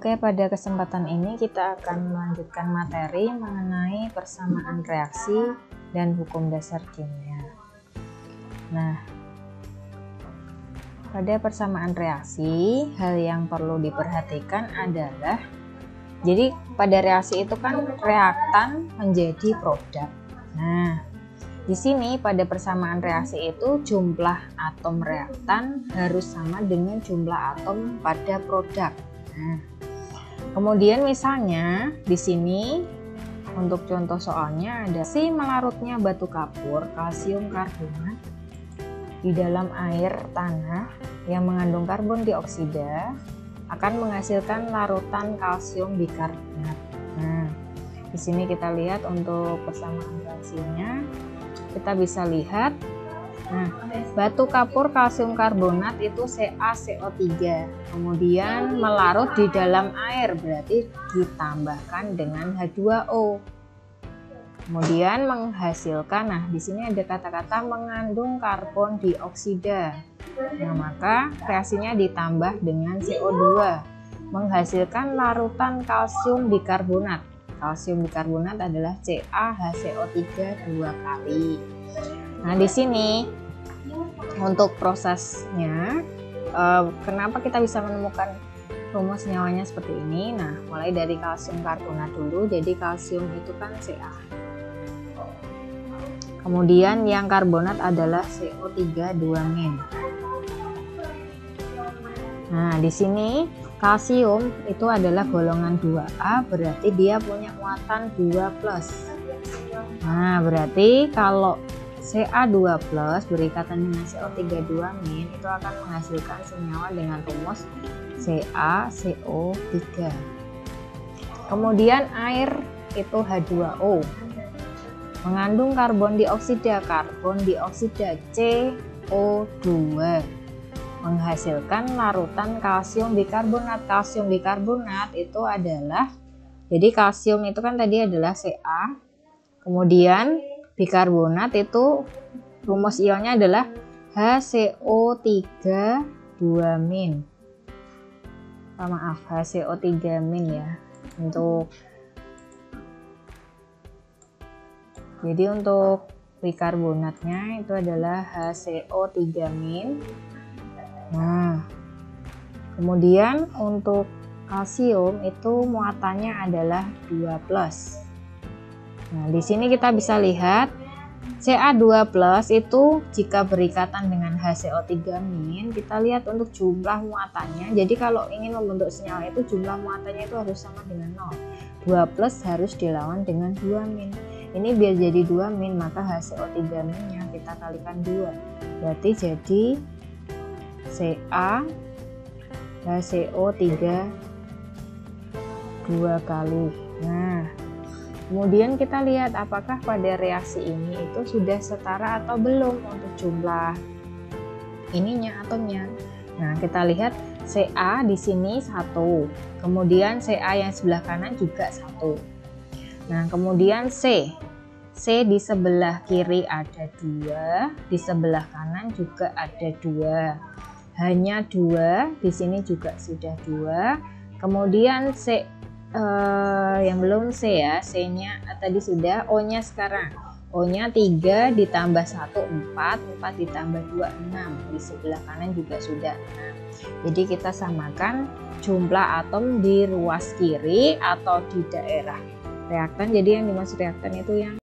Oke, pada kesempatan ini kita akan melanjutkan materi mengenai persamaan reaksi dan hukum dasar kimia. Nah, pada persamaan reaksi, hal yang perlu diperhatikan adalah, jadi pada reaksi itu kan reaktan menjadi produk. Nah, di sini pada persamaan reaksi itu jumlah atom reaktan harus sama dengan jumlah atom pada produk. Nah, kemudian misalnya di sini untuk contoh soalnya ada si melarutnya batu kapur kalsium karbonat di dalam air tanah yang mengandung karbon dioksida akan menghasilkan larutan kalsium bikarbonat. Nah, di sini kita lihat untuk persamaan reaksinya, kita bisa lihat. Nah, batu kapur kalsium karbonat itu CaCO3, kemudian melarut di dalam air, berarti ditambahkan dengan H2O. Kemudian menghasilkan, nah di sini ada kata-kata mengandung karbon dioksida. Nah, maka reaksinya ditambah dengan CO2, menghasilkan larutan kalsium bikarbonat. Kalsium bikarbonat adalah CaHCO3 2 kali. Nah, di sini untuk prosesnya, kenapa kita bisa menemukan rumus senyawanya seperti ini? Nah, mulai dari kalsium karbonat dulu. Jadi kalsium itu kan Ca. Kemudian yang karbonat adalah CO3 2-. Nah, di sini kalsium itu adalah golongan 2A, berarti dia punya muatan 2+. Nah, berarti kalau Ca2+ berikatan dengan CO3 2- itu akan menghasilkan senyawa dengan rumus CaCO3. Kemudian air itu H2O, mengandung karbon dioksida CO2, menghasilkan larutan kalsium bikarbonat. Kalsium bikarbonat itu adalah, jadi kalsium itu kan tadi adalah Ca, kemudian bikarbonat itu rumus ionnya adalah HCO3 2-. Maaf, HCO3- ya. Jadi untuk bikarbonatnya itu adalah HCO3-. Nah, kemudian untuk kalsium itu muatannya adalah 2+. Nah, di sini kita bisa lihat Ca2+ itu jika berikatan dengan HCO3-, kita lihat untuk jumlah muatannya. Jadi kalau ingin membentuk senyawa itu jumlah muatannya itu harus sama dengan 0. 2+ harus dilawan dengan 2-. Ini biar jadi 2-, maka HCO3-nya kita kalikan 2. Berarti jadi Ca HCO3 2 kali. Nah, kemudian kita lihat apakah pada reaksi ini itu sudah setara atau belum untuk jumlah ininya atomnya. Nah, kita lihat Ca di sini 1, kemudian Ca yang sebelah kanan juga 1. Nah, kemudian C di sebelah kiri ada 2, di sebelah kanan juga ada 2. Hanya 2, di sini juga sudah 2. Kemudian yang belum C ya, C-nya tadi sudah, O-nya sekarang. O-nya 3 ditambah 1 4, 4 ditambah 2 6. Di sebelah kanan juga sudah 6. Jadi kita samakan jumlah atom di ruas kiri atau di daerah reaktan. Jadi yang dimaksud reaktan itu yang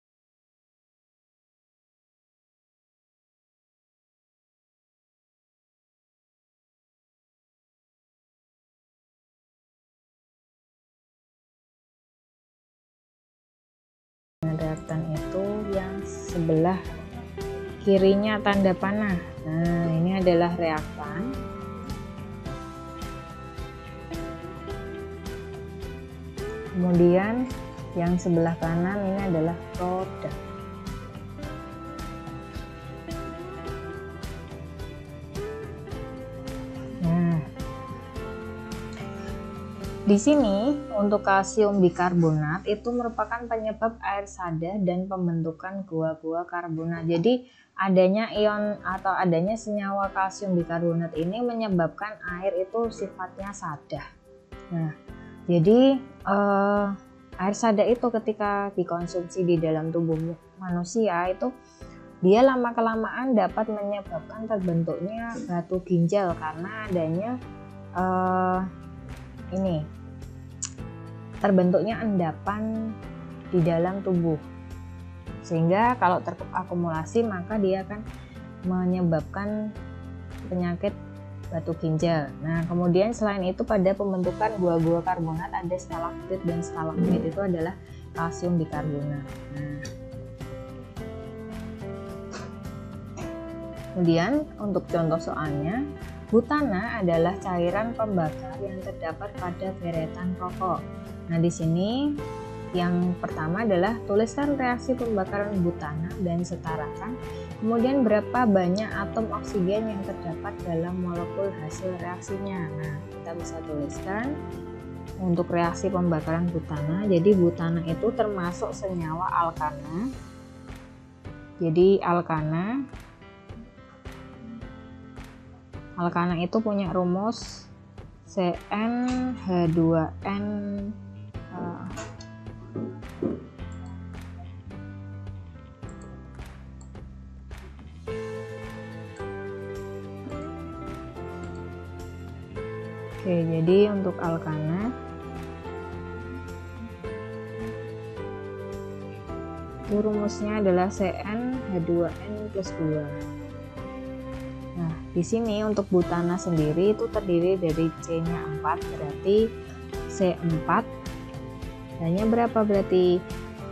reaktan itu yang sebelah kirinya tanda panah. Nah, ini adalah reaktan. Kemudian yang sebelah kanan ini adalah produk. Di sini untuk kalsium bikarbonat itu merupakan penyebab air sada dan pembentukan gua-gua karbonat. Jadi adanya ion atau adanya senyawa kalsium bikarbonat ini menyebabkan air itu sifatnya sada. Nah, Jadi air sada itu ketika dikonsumsi di dalam tubuh manusia itu dia lama kelamaan dapat menyebabkan terbentuknya batu ginjal karena adanya terbentuknya endapan di dalam tubuh, sehingga kalau terakumulasi maka dia akan menyebabkan penyakit batu ginjal. Nah, kemudian selain itu pada pembentukan gua-gua karbonat ada stalaktit dan stalagmit, itu adalah kalsium bikarbonat. Nah, kemudian untuk contoh soalnya, butana adalah cairan pembakar yang terdapat pada deretan rokok. Nah, di sini yang pertama adalah tuliskan reaksi pembakaran butana dan setarakan kemudian berapa banyak atom oksigen yang terdapat dalam molekul hasil reaksinya. Nah, kita bisa tuliskan untuk reaksi pembakaran butana. Jadi butana itu termasuk senyawa alkana. Jadi alkana itu punya rumus CnH2n Oke, jadi untuk alkana itu rumusnya adalah CnH2n+2. Nah, di sini untuk butana sendiri itu terdiri dari C-nya 4, berarti C4. Hanya berapa berarti?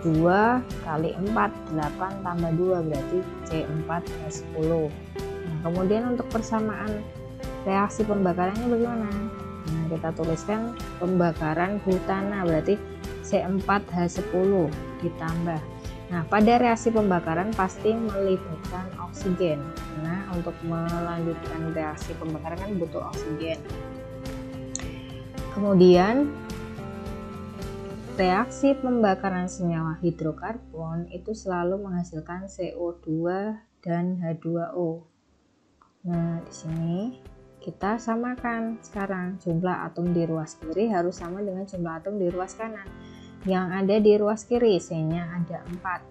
2 kali 4, 8 tambah 2 berarti C4H10. Nah, kemudian untuk persamaan reaksi pembakarannya bagaimana? Nah, kita tuliskan pembakaran butana berarti C4H10 ditambah. Nah, pada reaksi pembakaran pasti melibatkan oksigen. Nah, untuk melanjutkan reaksi pembakaran kan butuh oksigen. Kemudian reaksi pembakaran senyawa hidrokarbon itu selalu menghasilkan CO2 dan H2O. Nah, di sini kita samakan sekarang jumlah atom di ruas kiri harus sama dengan jumlah atom di ruas kanan. Yang ada di ruas kiri C-nya ada 4,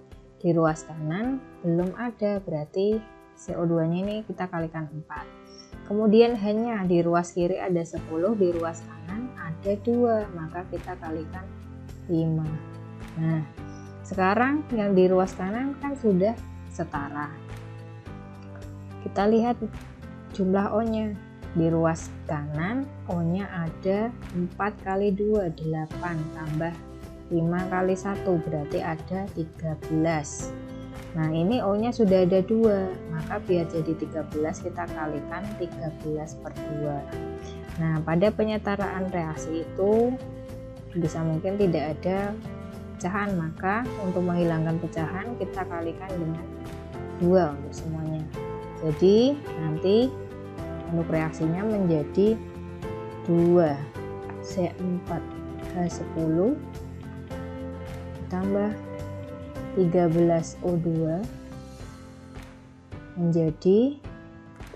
di ruas kanan belum ada, berarti CO2 nya ini kita kalikan 4. Kemudian hanya di ruas kiri ada 10, di ruas kanan ada 2, maka kita kalikan 5. Nah, sekarang yang di ruas kanan kan sudah setara. Kita lihat jumlah O-nya. Di ruas kanan O-nya ada 4 kali 2, 8 tambah 5 kali 1 berarti ada 13. Nah, ini O-nya sudah ada 2, maka biar jadi 13 kita kalikan 13 per 2. Nah, pada penyetaraan reaksi itu bisa mungkin tidak ada pecahan, maka untuk menghilangkan pecahan kita kalikan dengan 2 untuk semuanya. Jadi nanti untuk reaksinya menjadi 2 C4H10 tambah 13 O2 menjadi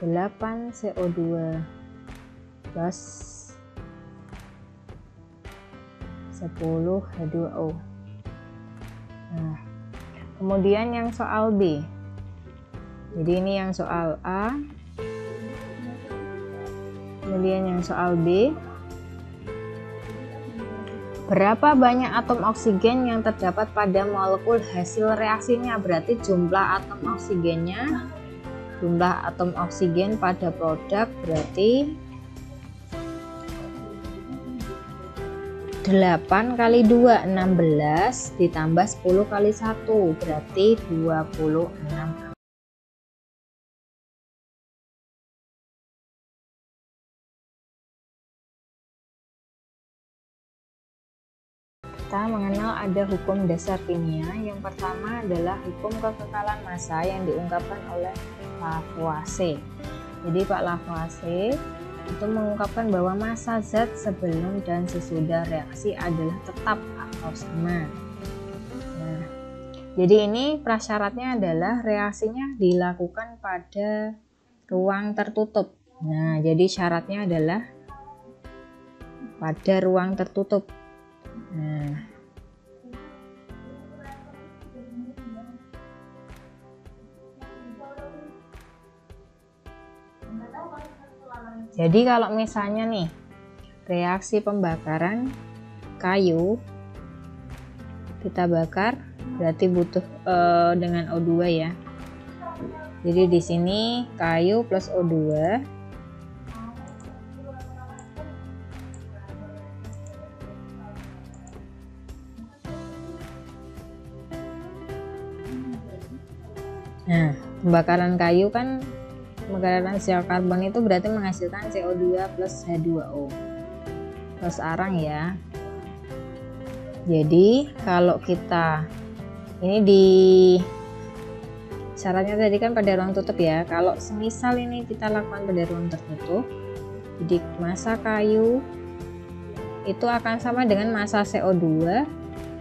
8 CO2 plus 10 H2O. Nah, kemudian yang soal B. Jadi ini yang soal A. Kemudian yang soal B. Berapa banyak atom oksigen yang terdapat pada molekul hasil reaksinya? Berarti jumlah atom oksigennya, jumlah atom oksigen pada produk berarti 8 kali 2, 16 ditambah 10 kali 1 berarti 26. Kita mengenal ada hukum dasar kimia. Yang pertama adalah hukum kekekalan massa yang diungkapkan oleh Lavoisier. Jadi Pak Lavoisier itu mengungkapkan bahwa massa zat sebelum dan sesudah reaksi adalah tetap atau sama. Nah, jadi ini prasyaratnya adalah reaksinya dilakukan pada ruang tertutup. Nah, jadi syaratnya adalah pada ruang tertutup. Nah, jadi kalau misalnya nih reaksi pembakaran kayu kita bakar berarti butuh dengan O2 ya. Jadi di sini kayu plus O2. Nah, pembakaran kayu kan, pembakaran sel karbon itu berarti menghasilkan CO2 plus H2O plus arang ya. Jadi kalau kita ini di syaratnya tadi kan pada ruang tutup ya. Kalau semisal ini kita lakukan pada ruang tertutup, jadi massa kayu itu akan sama dengan massa CO2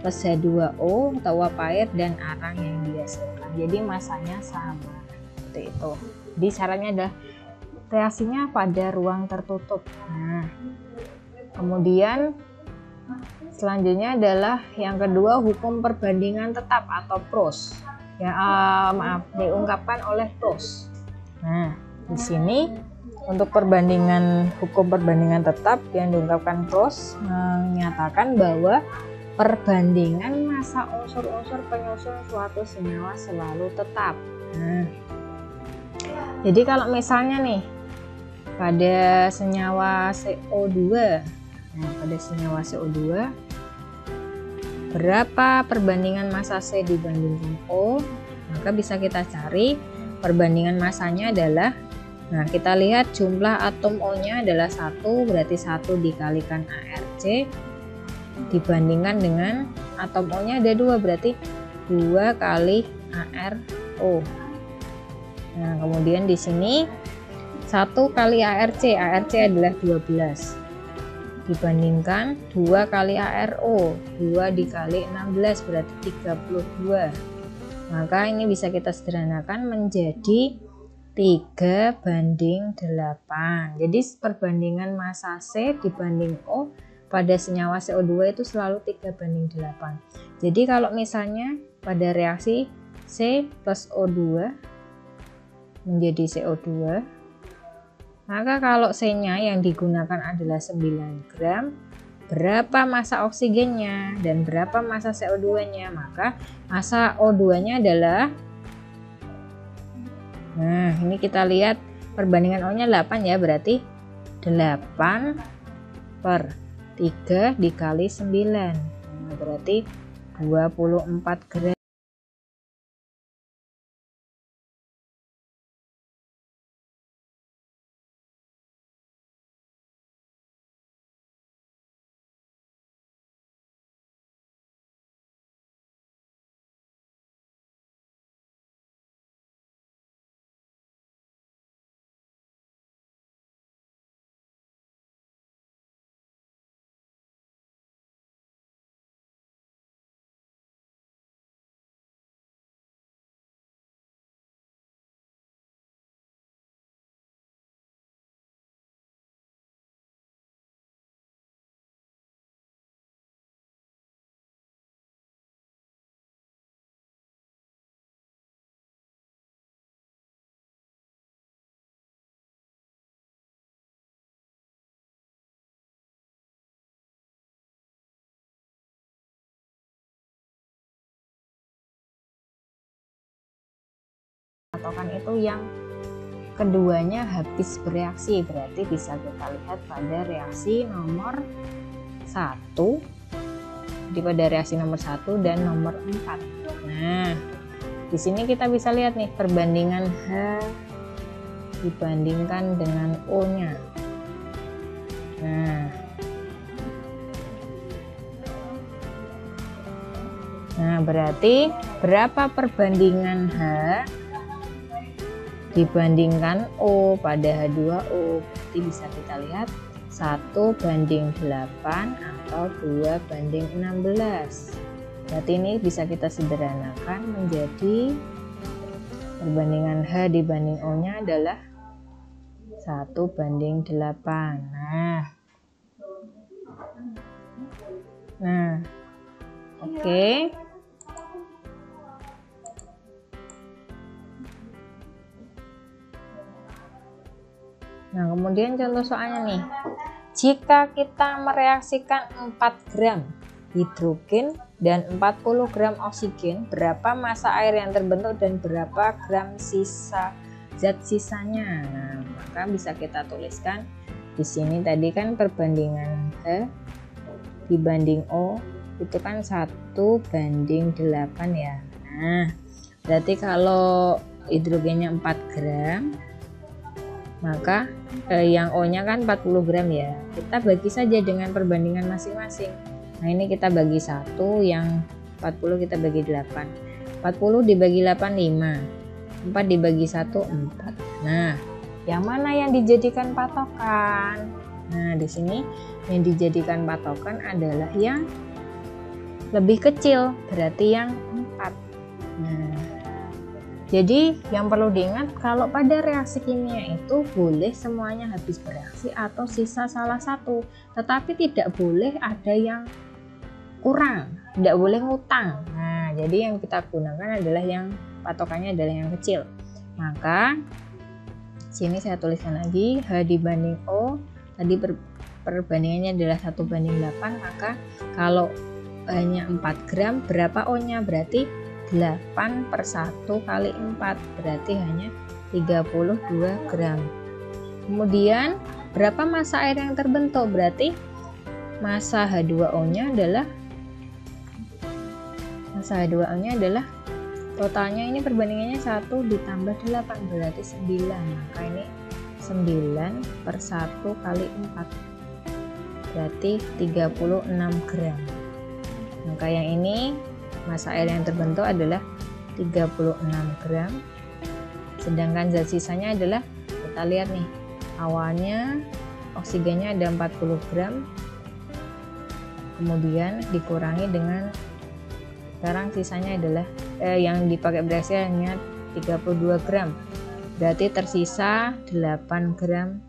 plus H2O atau uap air dan arang yang dihasilkan. Jadi massanya sama seperti itu. Jadi syaratnya adalah reaksinya pada ruang tertutup. Nah, kemudian selanjutnya adalah yang kedua, hukum perbandingan tetap atau PROS. Ya, diungkapkan oleh PROS. Nah, di sini untuk hukum perbandingan tetap yang diungkapkan PROS menyatakan bahwa perbandingan massa unsur-unsur penyusun suatu senyawa selalu tetap. Nah, jadi kalau misalnya nih pada senyawa CO2, pada senyawa CO2 berapa perbandingan massa C dibandingkan O, maka bisa kita cari perbandingan massanya adalah, nah kita lihat jumlah atom O nya adalah 1, berarti 1 dikalikan ARC dibandingkan dengan atom O nya ada 2, berarti 2 kali ARO. Nah kemudian di sini 1 kali ARC adalah 12 dibandingkan 2 kali ARO, 2 dikali 16 berarti 32. Maka ini bisa kita sederhanakan menjadi 3:8. Jadi perbandingan massa C dibanding O pada senyawa CO2 itu selalu 3:8. Jadi kalau misalnya pada reaksi C plus O2 menjadi CO2, maka kalau C-nya yang digunakan adalah 9 gram, berapa massa oksigennya dan berapa massa CO2-nya? Maka massa O2-nya adalah, nah ini kita lihat perbandingan O-nya 8 ya, berarti 8/3 dikali 9, nah, berarti 24 gram. Patokan itu yang keduanya habis bereaksi, berarti bisa kita lihat pada reaksi nomor 1, di pada reaksi nomor 1 dan nomor 4. Nah di sini kita bisa lihat nih perbandingan H dibandingkan dengan O nya. Nah berarti berapa perbandingan H dibandingkan O pada H2O, berarti bisa kita lihat 1:8 atau 2:16. Berarti ini bisa kita sederhanakan menjadi perbandingan H dibanding O nya adalah 1:8. Nah, oke. Nah, kemudian contoh soalnya nih. Jika kita mereaksikan 4 gram hidrogen dan 40 gram oksigen, berapa massa air yang terbentuk dan berapa gram sisa zat sisanya? Nah, maka bisa kita tuliskan di sini tadi kan perbandingan H dibanding O itu kan 1:8 ya. Nah, berarti kalau hidrogennya 4 gram, maka yang O nya kan 40 gram ya, kita bagi saja dengan perbandingan masing-masing. Nah, ini kita bagi 1, yang 40 kita bagi 8. 40 dibagi 8 5, 4 dibagi 1 4. Nah, yang mana yang dijadikan patokan? Nah, di sini yang dijadikan patokan adalah yang lebih kecil, berarti yang 4. Nah, jadi yang perlu diingat, kalau pada reaksi kimia itu boleh semuanya habis bereaksi atau sisa salah satu, tetapi tidak boleh ada yang kurang, tidak boleh ngutang. Nah, jadi yang kita gunakan adalah yang patokannya adalah yang kecil. Maka sini saya tuliskan lagi H dibanding O, tadi perbandingannya adalah 1:8, maka kalau hanya 4 gram, berapa O nya? Berarti 8/1 kali 4, berarti hanya 32 gram. Kemudian berapa massa air yang terbentuk? Berarti massa H2O nya adalah totalnya ini perbandingannya 1 ditambah 8, berarti 9. Maka ini 9/1 kali 4, berarti 36 gram. Maka yang ini massa air yang terbentuk adalah 36 gram, sedangkan zat sisanya adalah, kita lihat nih, awalnya oksigennya ada 40 gram, kemudian dikurangi dengan, sekarang sisanya adalah yang dipakai bereaksi hanya 32 gram, berarti tersisa 8 gram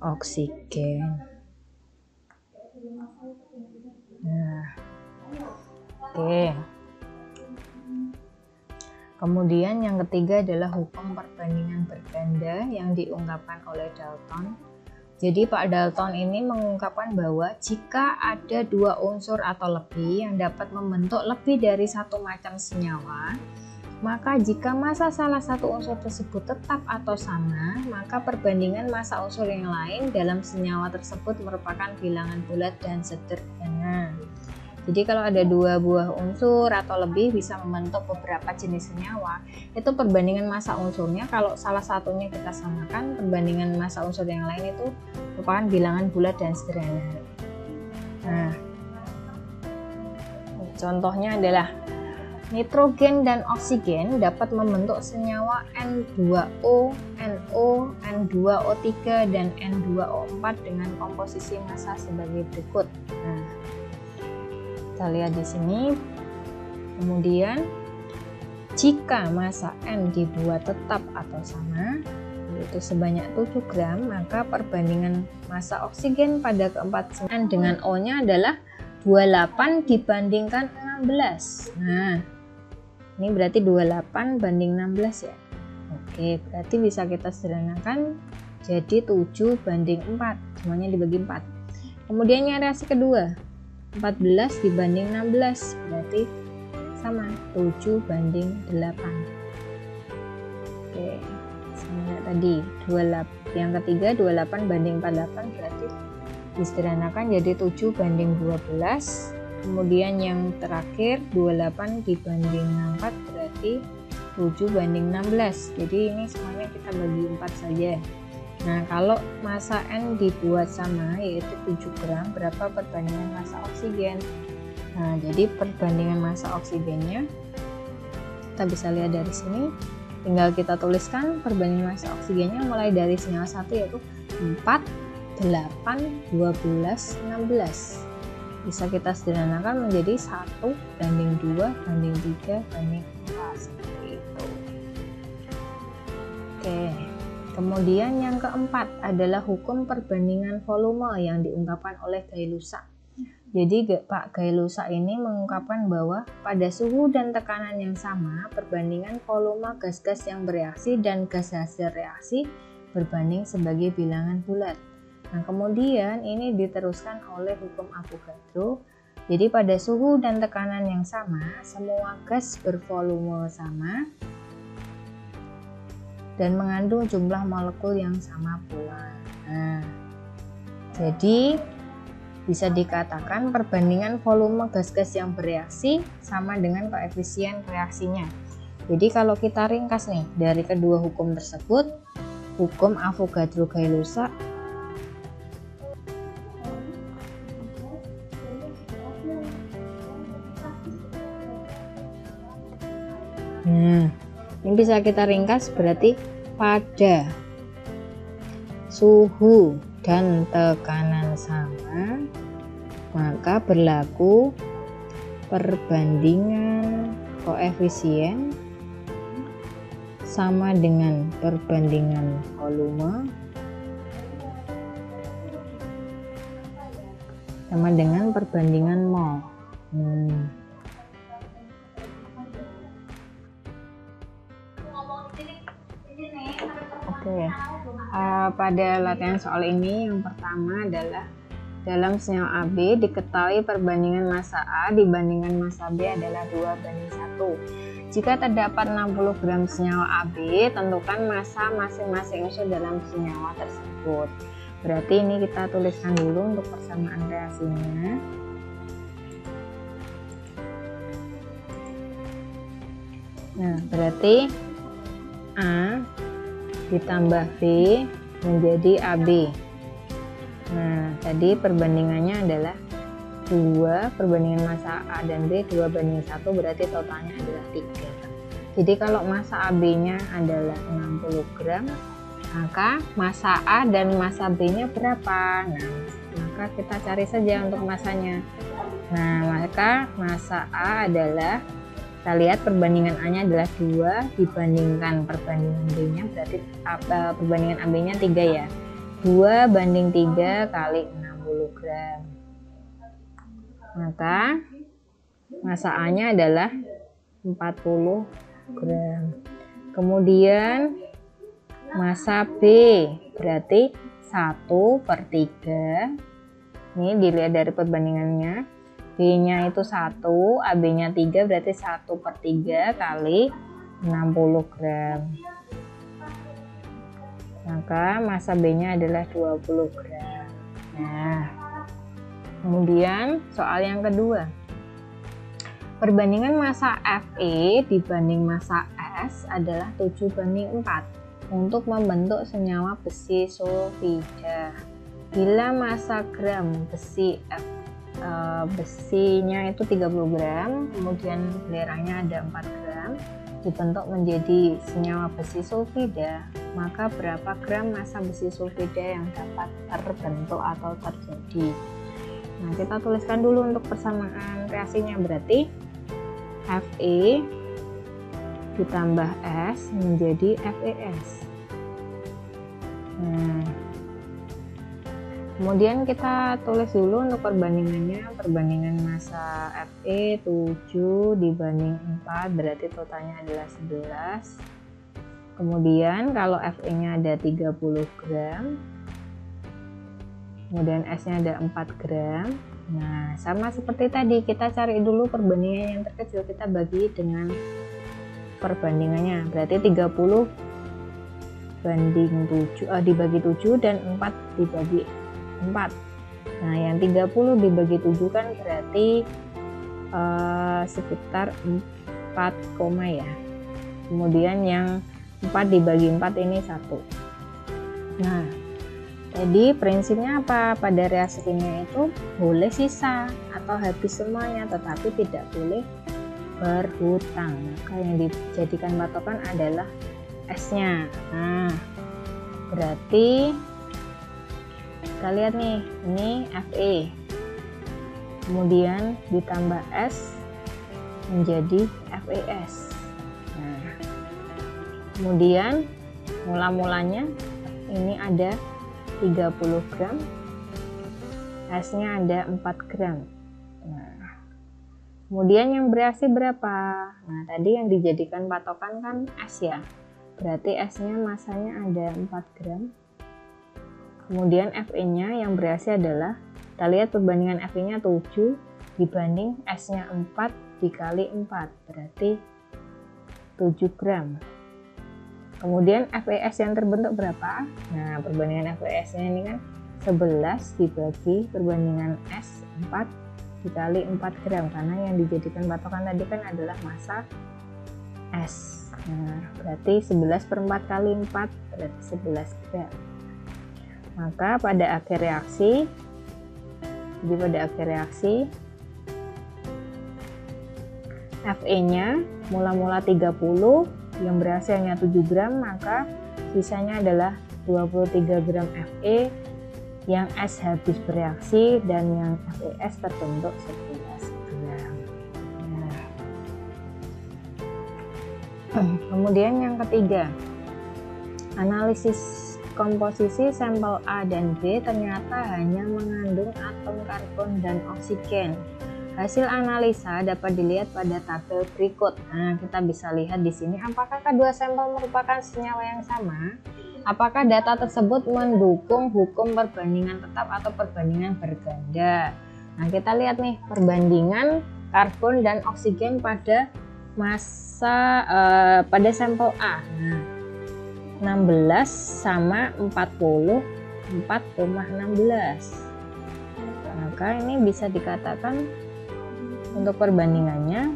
oksigen. Nah, oke. Kemudian yang ketiga adalah hukum perbandingan berganda yang diungkapkan oleh Dalton. Jadi Pak Dalton ini mengungkapkan bahwa jika ada 2 unsur atau lebih yang dapat membentuk lebih dari satu macam senyawa, maka jika massa salah satu unsur tersebut tetap atau sama, maka perbandingan massa unsur yang lain dalam senyawa tersebut merupakan bilangan bulat dan sederhana. Jadi kalau ada 2 buah unsur atau lebih bisa membentuk beberapa jenis senyawa, itu perbandingan massa unsurnya kalau salah satunya kita samakan, perbandingan massa unsur yang lain itu merupakan bilangan bulat dan sederhana. Nah, contohnya adalah nitrogen dan oksigen dapat membentuk senyawa N2O, NO, N2O3, dan N2O4 dengan komposisi massa sebagai berikut. Nah, kita lihat di sini. Kemudian jika massa N dibuat tetap atau sama, yaitu sebanyak 7 gram, maka perbandingan massa oksigen pada keempat N dengan O nya adalah 28 dibandingkan 16. Nah, ini berarti 28 banding 16 ya. Oke, berarti bisa kita sederhanakan jadi 7 banding 4, semuanya dibagi 4. Kemudian yang reaksi kedua, 14 dibanding 16, berarti sama, 7 banding 8. Oke, sama tadi 28. Yang ketiga 28 banding 48, berarti disederhanakan jadi 7 banding 12. Kemudian yang terakhir 28 dibanding 4, berarti 7 banding 16. Jadi ini semuanya kita bagi 4 saja. Nah, kalau massa N dibuat sama, yaitu 7 gram, berapa perbandingan massa oksigen? Nah, jadi perbandingan massa oksigennya kita bisa lihat dari sini. Tinggal kita tuliskan perbandingan massa oksigennya mulai dari senyawa 1 yaitu 4, 8, 12, 16. Bisa kita sederhanakan menjadi 1 banding 2 banding 3 banding 4, seperti itu. Oke. Kemudian yang keempat adalah hukum perbandingan volume yang diungkapkan oleh Gay-Lussac. Jadi Pak Gailusa ini mengungkapkan bahwa pada suhu dan tekanan yang sama, perbandingan volume gas-gas yang bereaksi dan gas hasil reaksi berbanding sebagai bilangan bulat. Nah, kemudian ini diteruskan oleh hukum Avogadro. Jadi pada suhu dan tekanan yang sama, semua gas bervolume sama dan mengandung jumlah molekul yang sama pula. Nah, jadi bisa dikatakan perbandingan volume gas-gas yang bereaksi sama dengan koefisien reaksinya. Jadi kalau kita ringkas nih dari kedua hukum tersebut, hukum Avogadro-Gailusa ini bisa kita ringkas berarti pada suhu dan tekanan sama, maka berlaku perbandingan koefisien sama dengan perbandingan volume sama dengan perbandingan mol. Oke. Pada latihan soal ini yang pertama adalah dalam senyawa AB diketahui perbandingan massa A dibandingkan massa B adalah 2:1. Jika terdapat 60 gram senyawa AB, tentukan massa masing-masing unsur dalam senyawa tersebut. Berarti ini kita tuliskan dulu untuk persamaan reaksinya. Nah, berarti A ditambah B menjadi AB. Nah, tadi perbandingannya adalah 2, perbandingan massa A dan B 2:1, berarti totalnya adalah 3. Jadi kalau massa AB-nya adalah 60 gram, maka massa A dan massa B-nya berapa? Nah, maka kita cari saja untuk massanya. Nah, maka massa A adalah, kita lihat perbandingan A-nya adalah 2 dibandingkan perbandingan B-nya, berarti perbandingan AB-nya 3 ya. 2:3 kali 60 gram. Maka massa A-nya adalah 40 gram. Kemudian massa B berarti 1/3. Ini dilihat dari perbandingannya. B-nya itu 1, AB-nya 3, berarti 1/3 kali 60 gram. Maka massa B-nya adalah 20 gram. Nah, kemudian soal yang kedua. Perbandingan massa Fe dibanding massa S adalah 7:4 untuk membentuk senyawa besi sulfida. Bila massa gram besi besinya itu 30 gram, kemudian belerangnya ada 4 gram, dibentuk menjadi senyawa besi sulfida, maka berapa gram massa besi sulfida yang dapat terbentuk atau terjadi? Nah, kita tuliskan dulu untuk persamaan reaksinya, berarti Fe ditambah S menjadi FeS. Nah, kemudian kita tulis dulu untuk perbandingannya. Perbandingan massa Fe 7 dibanding 4, berarti totalnya adalah 11. Kemudian kalau Fe-nya ada 30 gram, kemudian S-nya ada 4 gram. Nah, sama seperti tadi, kita cari dulu perbandingan yang terkecil, kita bagi dengan perbandingannya. Berarti 30 banding 7 dibagi 7 dan 4 dibagi 4. Nah, yang 30 dibagi 7 kan berarti sekitar 4, ya. Kemudian yang 4 dibagi 4 ini 1. Nah, jadi prinsipnya apa? Pada reaksi kimia itu boleh sisa atau habis semuanya, tetapi tidak boleh berhutang. Maka yang dijadikan patokan adalah S-nya. Nah, berarti kita lihat nih, ini Fe, kemudian ditambah S menjadi FeS. Nah, kemudian mula-mulanya ini ada 30 gram, S-nya ada 4 gram. Nah, kemudian yang bereaksi berapa? Nah, tadi yang dijadikan patokan kan S ya. Berarti S-nya masanya ada 4 gram. Kemudian Fe-nya yang bereaksi adalah, kita lihat perbandingan Fe-nya 7 dibanding S-nya 4 dikali 4, berarti 7 gram. Kemudian FeS yang terbentuk berapa? Nah, perbandingan FeS-nya ini kan 11 dibagi perbandingan S 4 dikali 4 gram, karena yang dijadikan patokan tadi kan adalah massa S. Nah, berarti 11 per 4 kali 4 berarti 11 gram. Maka pada akhir reaksi, Fe-nya mula-mula 30, yang bereaksi hanya 7 gram, maka sisanya adalah 23 gram Fe yang S habis bereaksi dan yang FeS terbentuk 11 gram. Nah. Kemudian yang ketiga, analisis komposisi sampel A dan B ternyata hanya mengandung atom karbon dan oksigen. Hasil analisa dapat dilihat pada tabel berikut. Nah, kita bisa lihat di sini apakah kedua sampel merupakan senyawa yang sama? Apakah data tersebut mendukung hukum perbandingan tetap atau perbandingan berganda? Nah, kita lihat nih perbandingan karbon dan oksigen pada massa pada sampel A. Nah, 16 sama 44,16. Maka ini bisa dikatakan untuk perbandingannya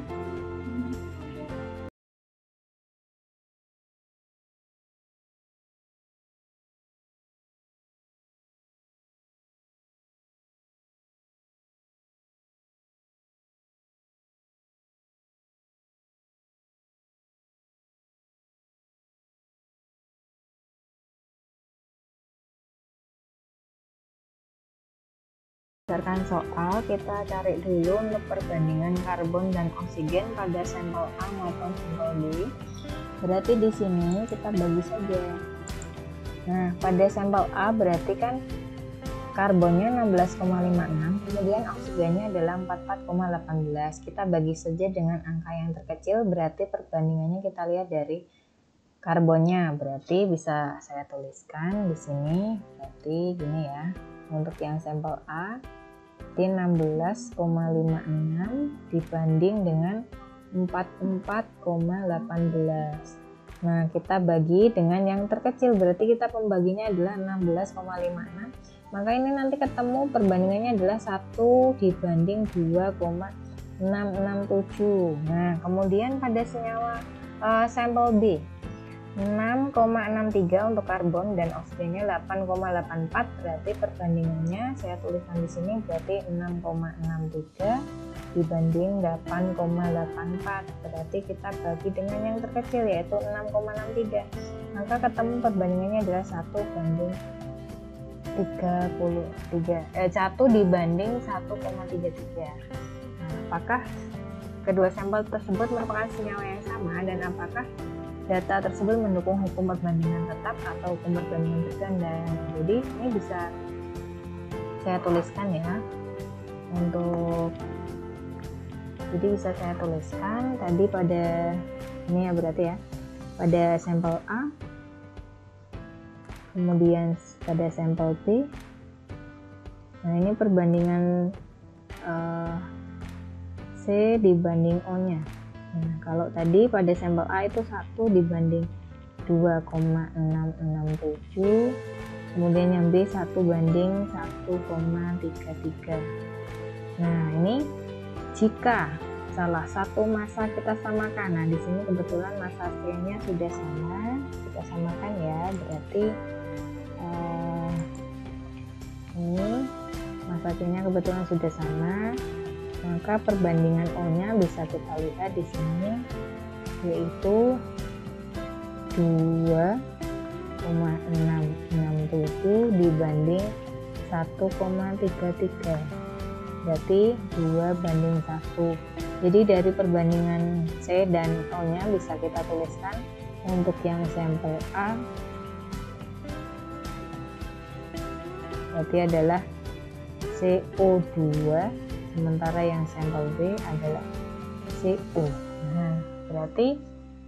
berdasarkan soal, kita cari dulu untuk perbandingan karbon dan oksigen pada sampel A maupun sampel B. Berarti di sini kita bagi saja. Nah, pada sampel A berarti kan karbonnya 16,56, kemudian oksigennya adalah 44,18. Kita bagi saja dengan angka yang terkecil, berarti perbandingannya kita lihat dari karbonnya. Berarti bisa saya tuliskan di sini. Berarti gini ya. Untuk yang sampel A di 16,56 dibanding dengan 44,18. Nah, kita bagi dengan yang terkecil, berarti kita pembaginya adalah 16,56. Maka ini nanti ketemu perbandingannya adalah 1 dibanding 2,667. Nah, kemudian pada senyawa sampel B 6,63 untuk karbon dan oksigennya 8,84, berarti perbandingannya saya tuliskan di sini berarti 6,63 dibanding 8,84, berarti kita bagi dengan yang terkecil yaitu 6,63, maka ketemu perbandingannya adalah 1 banding 1 dibanding 1,33. Nah, apakah kedua sampel tersebut merupakan senyawa yang sama dan apakah data tersebut mendukung hukum perbandingan tetap atau hukum perbandingan berganda? Jadi ini bisa saya tuliskan ya, jadi bisa saya tuliskan tadi pada ini ya, berarti ya pada sampel A, kemudian pada sampel B. Nah, ini perbandingan C dibanding O nya. Nah, kalau tadi pada sampel A itu 1 dibanding 2,667, kemudian yang B 1 banding 1,33. Nah, ini jika salah satu massa kita samakan. Nah, di sini kebetulan massa C-nya sudah sama, kita samakan ya, berarti ini massa C-nya kebetulan sudah sama. Maka perbandingan O-nya bisa kita lihat di sini, yaitu 2,667 dibanding 1,33, berarti 2 banding 1. Jadi dari perbandingan C dan O-nya bisa kita tuliskan untuk yang sampel A berarti adalah CO2 sementara yang sampel B adalah CU. Nah, berarti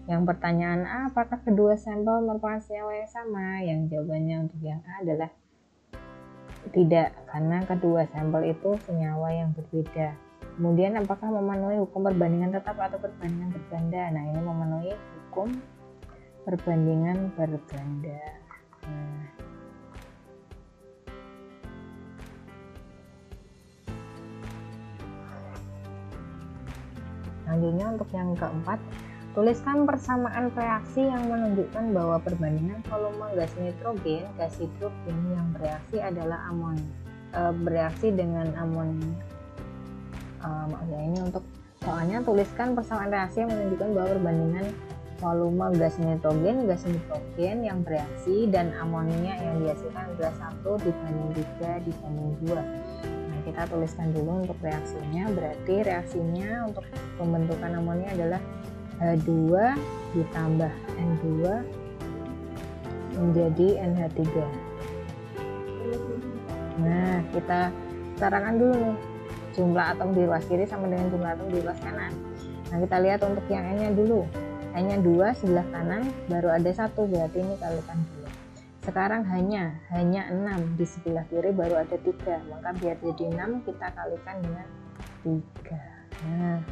yang pertanyaan A, apakah kedua sampel merupakan senyawa yang sama? Yang jawabannya untuk yang A adalah tidak, karena kedua sampel itu senyawa yang berbeda. Kemudian apakah memenuhi hukum perbandingan tetap atau perbandingan berganda? Nah, ini memenuhi hukum perbandingan berganda. Nah, selanjutnya untuk yang keempat, tuliskan persamaan reaksi yang menunjukkan bahwa perbandingan volume gas nitrogen, gas hidrogen yang bereaksi adalah bereaksi dengan amonia. Ini untuk soalnya tuliskan persamaan reaksi yang menunjukkan bahwa perbandingan volume gas nitrogen, gas hidrogen yang bereaksi dan amonia yang dihasilkan adalah 1 dibanding 3 dibanding 2. Nah, kita tuliskan dulu untuk reaksinya. Berarti reaksinya untuk pembentukan amonia adalah H2 ditambah N2 menjadi NH3. Nah, kita setarakan dulu nih, jumlah atom di ruas kiri sama dengan jumlah atom di ruas kanan. Nah, kita lihat untuk yang N nya dulu. N nya 2 sebelah kanan, baru ada 1, berarti ini kalikan 2. Sekarang hanya 6 di sebelah kiri, baru ada 3, maka biar jadi 6 kita kalikan dengan 3. Nah,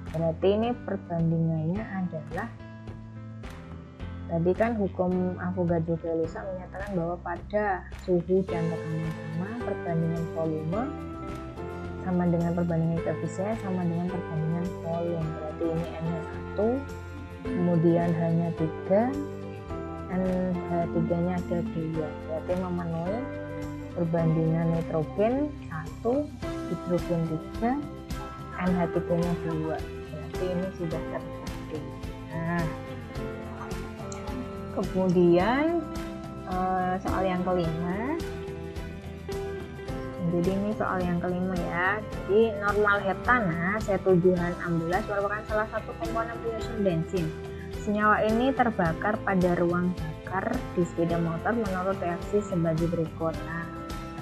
berarti ini perbandingannya adalah, tadi kan hukum Avogadro-Velosa menyatakan bahwa pada suhu dan tekanan sama, perbandingan volume sama dengan perbandingan koefisien sama dengan perbandingan volume. Berarti ini N-nya 1, kemudian hanya 3, NH3-nya ada 2. Berarti memenuhi perbandingan nitrogen 1, hidrogen 3, NH3-nya 2. Berarti ini sudah terjadi. Nah, kemudian soal yang kelima. Jadi ini soal yang kelima ya. Jadi normal heptana C7H16 merupakan salah satu komponen penyusun bensin. Senyawa ini terbakar pada ruang bakar di sepeda motor menurut reaksi sebagai berikut. Nah,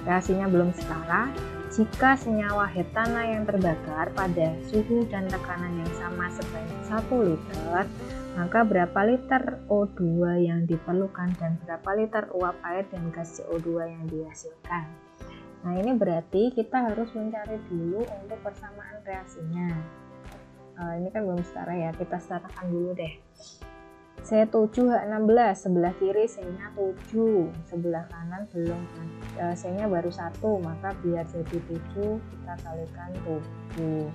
reaksinya belum setara. Jika senyawa heptana yang terbakar pada suhu dan tekanan yang sama sebanyak 1 liter, maka berapa liter O2 yang diperlukan dan berapa liter uap air dan gas CO2 yang dihasilkan. Nah, ini berarti kita harus mencari dulu untuk persamaan reaksinya. Ini kan belum setara ya, kita setarakan dulu deh. C7H16 sebelah kiri C-nya 7, sebelah kanan belum, C-nya baru 1, maka biar jadi 7 kita kalikan 7.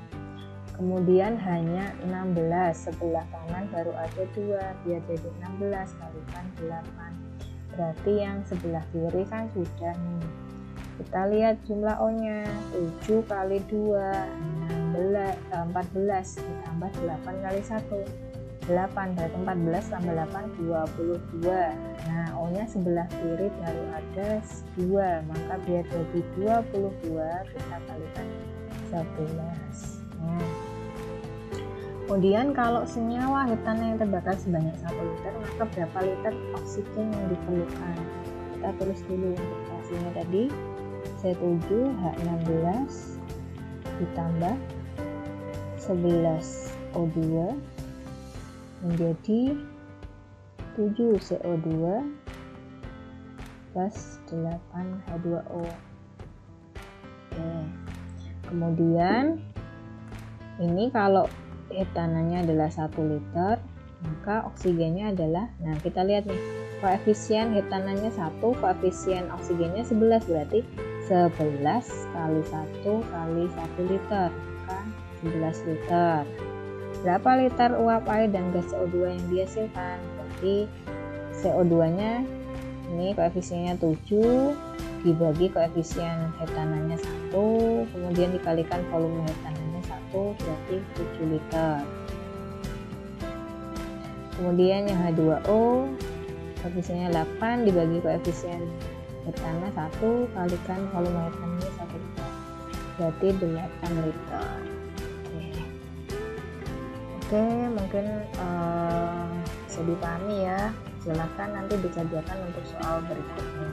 Kemudian hanya 16, sebelah kanan baru ada 2, biar jadi 16 kalikan 8. Berarti yang sebelah kiri kan sudah nih. Kita lihat jumlah O-nya, 7 kali 2, 14, ditambah 8 kali 1, 8, berarti 14 tambah 8, 22. Nah, O-nya sebelah kiri baru ada 2, maka biar jadi 22, kita kalikan 11. Nah, kemudian kalau senyawa heptana yang terbakar sebanyak 1 liter, maka berapa liter oksigen yang diperlukan? Kita tulis dulu untuk hasilnya tadi. C7H16 ditambah 11 O2 menjadi 7 CO2 plus 8 H2O. Oke. Kemudian ini kalau heptananya adalah 1 liter, maka oksigennya adalah, nah kita lihat nih, koefisien heptananya 1, koefisien oksigennya 11, berarti 11 kali 1 kali 1 liter, maka 11 liter. Berapa liter uap air dan gas CO2 yang dihasilkan? Berarti CO2 nya ini koefisiennya 7 dibagi koefisien heptananya 1, kemudian dikalikan volume heptananya 1, berarti 7 liter. Kemudian yang H2O koefisiennya 8 dibagi koefisien heptana 1, kalikan volume heptananya 1 liter, berarti 8 liter. Oke, mungkin bisa dipahami ya. Silakan nanti dikerjakan untuk soal berikutnya.